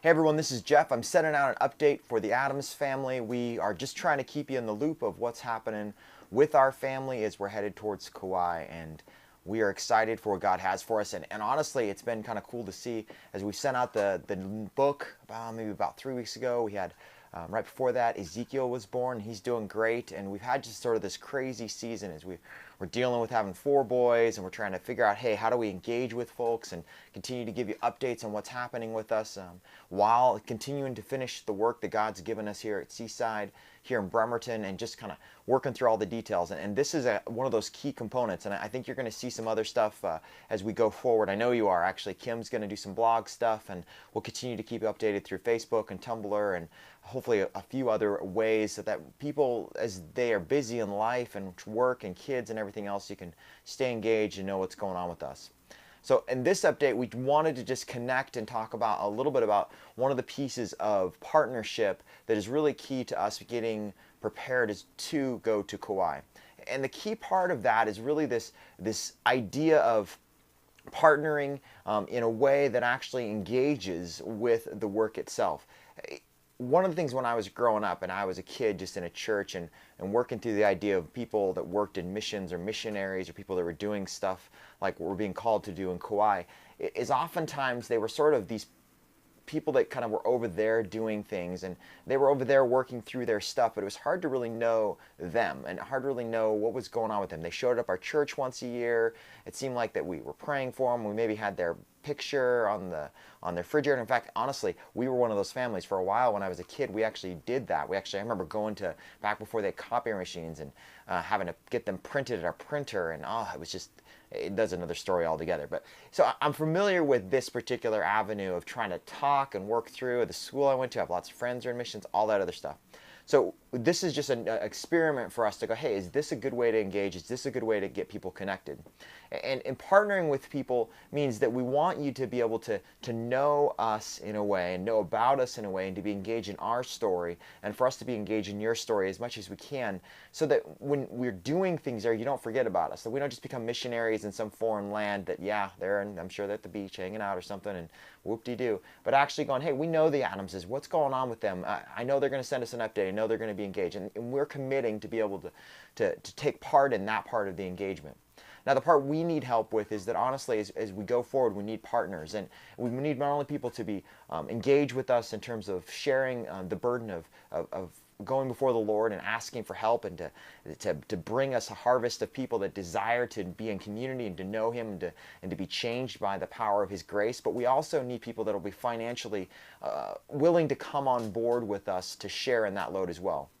Hey everyone, this is Jeff. I'm sending out an update for the Adams family. We are just trying to keep you in the loop of what's happening with our family as we're headed towards Kauai, and we are excited for what God has for us. And honestly, it's been kind of cool to see as we sent out the book maybe about 3 weeks ago. We had right before that, Ezekiel was born. He's doing great, and we've had just sort of this crazy season as we're dealing with having 4 boys, and we're trying to figure out, hey, how do we engage with folks and continue to give you updates on what's happening with us while continuing to finish the work that God's given us here at Seaside, here in Bremerton, and just kind of working through all the details. And this is one of those key components, and I think you're going to see some other stuff as we go forward. I know you are, actually. Kim's going to do some blog stuff, and we'll continue to keep you updated through Facebook and Tumblr, and hopefully a few other ways so that people, as they are busy in life and work and kids and everything else, you can stay engaged and know what's going on with us. So in this update, we wanted to just connect and talk about a little bit about one of the pieces of partnership that is really key to us getting prepared is to go to Kauai. And the key part of that is really this idea of partnering in a way that actually engages with the work itself. One of the things when I was growing up and I was a kid just in a church and working through the idea of people that worked in missions or missionaries or people that were doing stuff like what we're being called to do in Kauai, is oftentimes they were sort of these people that kind of were over there doing things, and they were over there working through their stuff, but it was hard to really know them and hard to really know what was going on with them. They showed up our church once a year. It seemed like that we were praying for them. We maybe had their picture on their refrigerator. In fact, honestly, we were one of those families for a while. When I was a kid, we actually did that. I remember going to back before they had copy machines and having to get them printed at our printer, and that's another story altogether. But so I'm familiar with this particular avenue of trying to talk and work through. The school I went to, I have lots of friends who are in missions, all that other stuff. So this is just an experiment for us to go, hey, is this a good way to engage? Is this a good way to get people connected? And partnering with people means that we want you to be able to know us in a way and know about us in a way and to be engaged in our story and for us to be engaged in your story as much as we can so that when we're doing things there, you don't forget about us. That we don't just become missionaries in some foreign land that, yeah, I'm sure they're at the beach hanging out or something and whoop-de-doo. But actually going, hey, we know the Adamses. What's going on with them? I know they're going to send us an update. I know they're going to be engaged. And we're committing to be able to take part in that part of the engagement. Now, the part we need help with is that, honestly, as we go forward, we need partners. And we need not only people to be engaged with us in terms of sharing the burden of going before the Lord and asking for help and to bring us a harvest of people that desire to be in community and to know Him and to be changed by the power of His grace. But we also need people that will be financially willing to come on board with us to share in that load as well.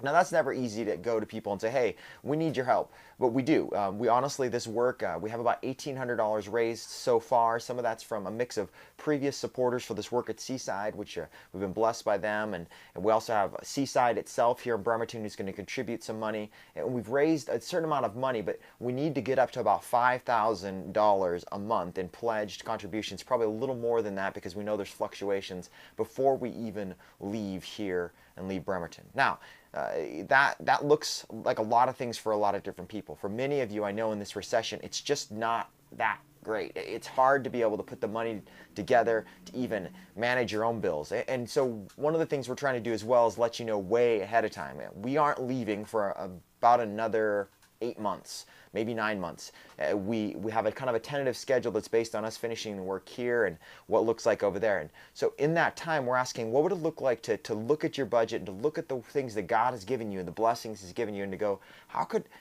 Now, that's never easy to go to people and say, hey, we need your help. But we do. We honestly, this work, we have about $1,800 raised so far. Some of that's from a mix of previous supporters for this work at Seaside, which we've been blessed by them. And we also have Seaside itself here in Bremerton who's going to contribute some money. And we've raised a certain amount of money, but we need to get up to about $5,000 a month in pledged contributions, probably a little more than that because we know there's fluctuations before we even leave here and leave Bremerton. Now, that looks like a lot of things for a lot of different people. For many of you, I know in this recession, it's just not that great. It's hard to be able to put the money together to even manage your own bills. And so one of the things we're trying to do as well is let you know way ahead of time. We aren't leaving for about another 8 months, maybe 9 months. We have a kind of a tentative schedule that's based on us finishing the work here and what it looks like over there. And so in that time, we're asking, what would it look like to look at your budget and to look at the things that God has given you and the blessings He's given you and to go,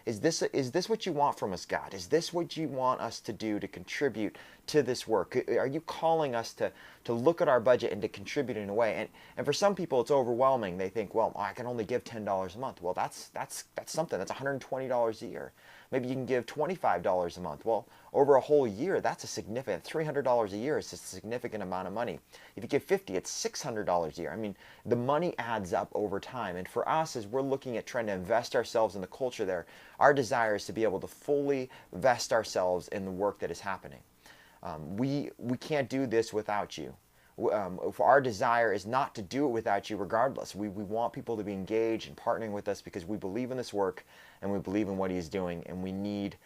is this what you want from us, God? Is this what you want us to do to contribute to this work? Are you calling us to look at our budget and to contribute in a way? And for some people, it's overwhelming. They think, well, I can only give $10 a month. Well, that's something. That's $120 a year. Maybe you can give $25 a month. Well, over a whole year, that's a significant, $300 a year is a significant amount of money. If you give $50, it's $600 a year. I mean, the money adds up over time. And for us, as we're looking at trying to invest ourselves in the culture there, our desire is to be able to fully vest ourselves in the work that is happening. We can't do this without you. Our desire is not to do it without you regardless. We want people to be engaged and partnering with us because we believe in this work and we believe in what He's doing, and we need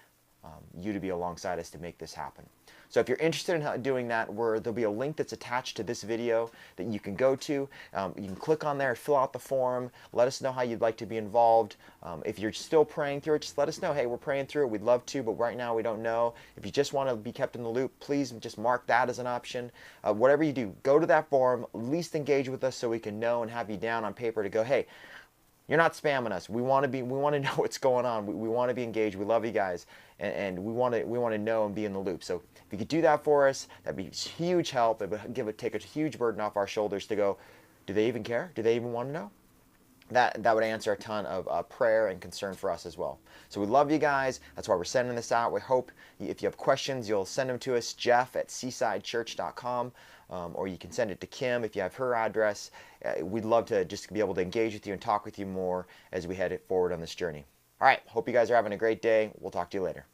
you to be alongside us to make this happen. So if you're interested in doing that, there'll be a link that's attached to this video that you can go to. You can click on there, fill out the form, let us know how you'd like to be involved. If you're still praying through it, just let us know, hey, we're praying through it, we'd love to, but right now we don't know. If you just want to be kept in the loop, please just mark that as an option. Whatever you do, go to that form, at least engage with us so we can know and have you down on paper to go, hey, you're not spamming us. We want to know what's going on. We want to be engaged. We love you guys, and we want to know and be in the loop. So if you could do that for us, that'd be huge help. It would take a huge burden off our shoulders to go, do they even care? Do they even want to know? That would answer a ton of prayer and concern for us as well. So we love you guys. That's why we're sending this out. We hope if you have questions, you'll send them to us, jeff@seasidechurch.com, or you can send it to Kim if you have her address. We'd love to just be able to engage with you and talk with you more as we head forward on this journey. All right, hope you guys are having a great day. We'll talk to you later.